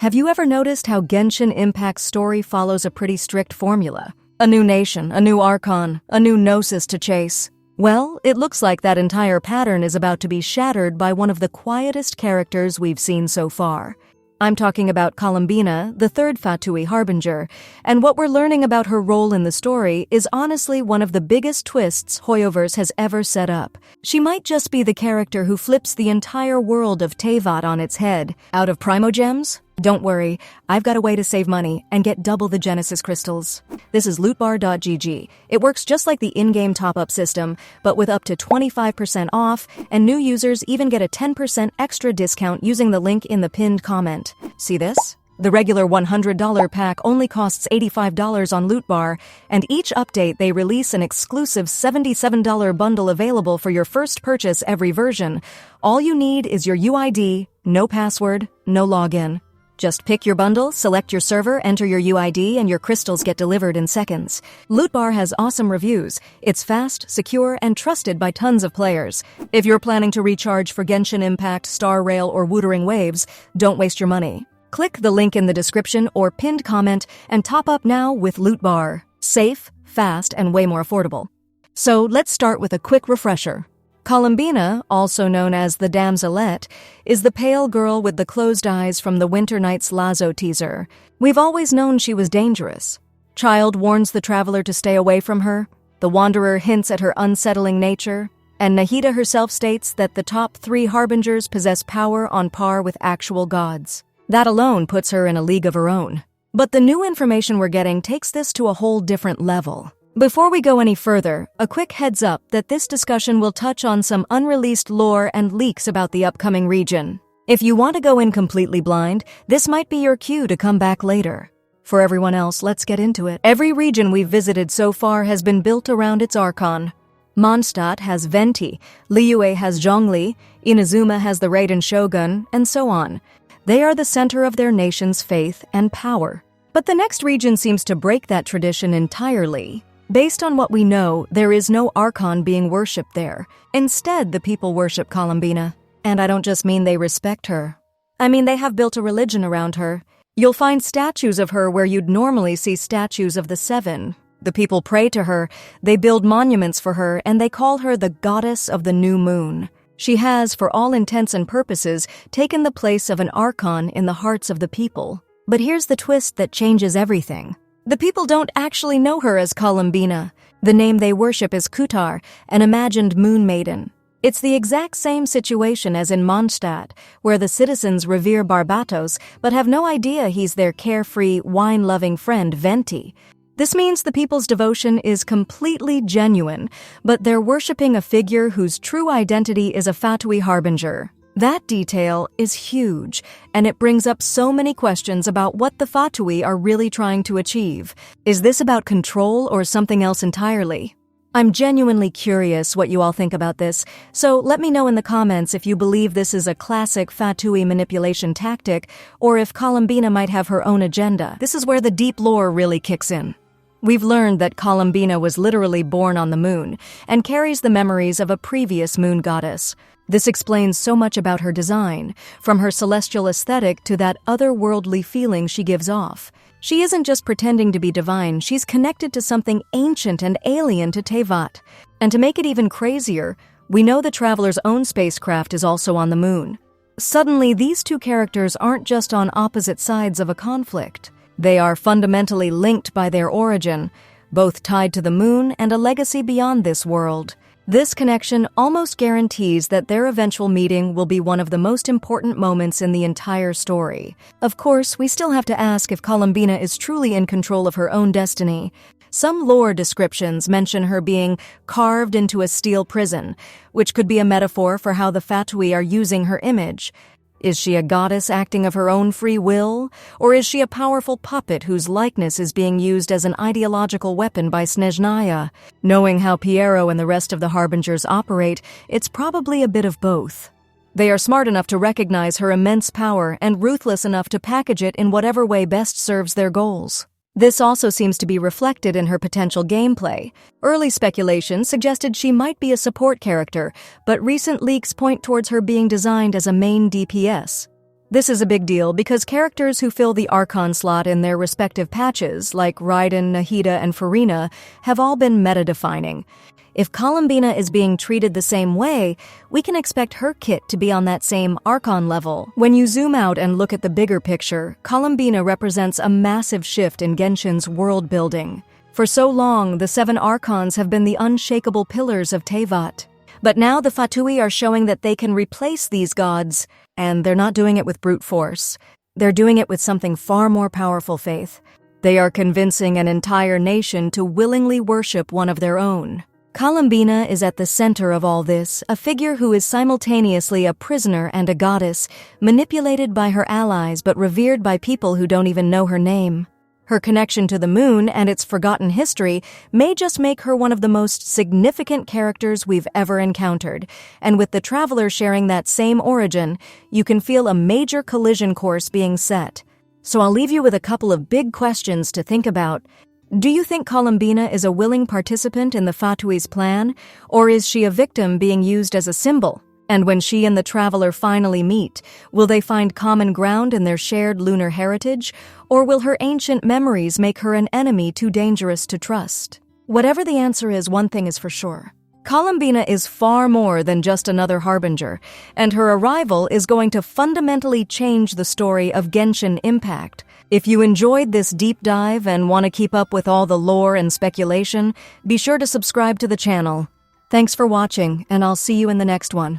Have you ever noticed how Genshin Impact's story follows a pretty strict formula? A new nation, a new Archon, a new Gnosis to chase. Well, it looks like that entire pattern is about to be shattered by one of the quietest characters we've seen so far. I'm talking about Columbina, the third Fatui Harbinger, and what we're learning about her role in the story is honestly one of the biggest twists Hoyoverse has ever set up. She might just be the character who flips the entire world of Teyvat on its head. Out of primogems? Don't worry, I've got a way to save money and get double the Genesis crystals. This is Lootbar.gg. It works just like the in-game top-up system, but with up to 25% off, and new users even get a 10% extra discount using the link in the pinned comment. See this? The regular $100 pack only costs $85 on Lootbar, and each update they release an exclusive $77 bundle available for your first purchase every version. All you need is your UID, no password, no login. Just pick your bundle, select your server, enter your UID, and your crystals get delivered in seconds. Lootbar has awesome reviews. It's fast, secure, and trusted by tons of players. If you're planning to recharge for Genshin Impact, Star Rail, or Wuthering Waves, don't waste your money. Click the link in the description or pinned comment and top up now with Lootbar. Safe, fast, and way more affordable. So let's start with a quick refresher. Columbina, also known as the Damselette, is the pale girl with the closed eyes from the Winter Night's Lazo teaser. We've always known she was dangerous. Child warns the traveler to stay away from her, the Wanderer hints at her unsettling nature, and Nahida herself states that the top 3 Harbingers possess power on par with actual gods. That alone puts her in a league of her own. But the new information we're getting takes this to a whole different level. Before we go any further, a quick heads up that this discussion will touch on some unreleased lore and leaks about the upcoming region. If you want to go in completely blind, this might be your cue to come back later. For everyone else, let's get into it. Every region we've visited so far has been built around its Archon. Mondstadt has Venti, Liyue has Zhongli, Inazuma has the Raiden Shogun, and so on. They are the center of their nation's faith and power. But the next region seems to break that tradition entirely. Based on what we know, there is no Archon being worshipped there. Instead, the people worship Columbina. And I don't just mean they respect her. I mean they have built a religion around her. You'll find statues of her where you'd normally see statues of the Seven. The people pray to her, they build monuments for her, and they call her the goddess of the new moon. She has, for all intents and purposes, taken the place of an Archon in the hearts of the people. But here's the twist that changes everything. The people don't actually know her as Columbina. The name they worship is Kutar, an imagined moon maiden. It's the exact same situation as in Mondstadt, where the citizens revere Barbatos but have no idea he's their carefree, wine-loving friend Venti. This means the people's devotion is completely genuine, but they're worshipping a figure whose true identity is a Fatui Harbinger. That detail is huge, and it brings up so many questions about what the Fatui are really trying to achieve. Is this about control or something else entirely? I'm genuinely curious what you all think about this, so let me know in the comments if you believe this is a classic Fatui manipulation tactic, or if Columbina might have her own agenda. This is where the deep lore really kicks in. We've learned that Columbina was literally born on the moon, and carries the memories of a previous moon goddess. This explains so much about her design, from her celestial aesthetic to that otherworldly feeling she gives off. She isn't just pretending to be divine, she's connected to something ancient and alien to Teyvat. And to make it even crazier, we know the Traveler's own spacecraft is also on the moon. Suddenly, these two characters aren't just on opposite sides of a conflict. They are fundamentally linked by their origin, both tied to the moon and a legacy beyond this world. This connection almost guarantees that their eventual meeting will be one of the most important moments in the entire story. Of course, we still have to ask if Columbina is truly in control of her own destiny. Some lore descriptions mention her being carved into a steel prison, which could be a metaphor for how the Fatui are using her image. Is she a goddess acting of her own free will, or is she a powerful puppet whose likeness is being used as an ideological weapon by Snezhnaya? Knowing how Piero and the rest of the Harbingers operate, it's probably a bit of both. They are smart enough to recognize her immense power and ruthless enough to package it in whatever way best serves their goals. This also seems to be reflected in her potential gameplay. Early speculation suggested she might be a support character, but recent leaks point towards her being designed as a main DPS. This is a big deal because characters who fill the Archon slot in their respective patches, like Raiden, Nahida, and Furina, have all been meta-defining. If Columbina is being treated the same way, we can expect her kit to be on that same Archon level. When you zoom out and look at the bigger picture, Columbina represents a massive shift in Genshin's world building. For so long, the 7 Archons have been the unshakable pillars of Teyvat. But now the Fatui are showing that they can replace these gods, and they're not doing it with brute force. They're doing it with something far more powerful, Faith. They are convincing an entire nation to willingly worship one of their own. Columbina is at the center of all this, a figure who is simultaneously a prisoner and a goddess, manipulated by her allies but revered by people who don't even know her name. Her connection to the moon and its forgotten history may just make her one of the most significant characters we've ever encountered, and with the Traveler sharing that same origin, you can feel a major collision course being set. So I'll leave you with a couple of big questions to think about. Do you think Columbina is a willing participant in the Fatui's plan, or is she a victim being used as a symbol? And when she and the Traveler finally meet, will they find common ground in their shared lunar heritage, or will her ancient memories make her an enemy too dangerous to trust? Whatever the answer is, one thing is for sure. Columbina is far more than just another Harbinger, and her arrival is going to fundamentally change the story of Genshin Impact. If you enjoyed this deep dive and want to keep up with all the lore and speculation, be sure to subscribe to the channel. Thanks for watching, and I'll see you in the next one.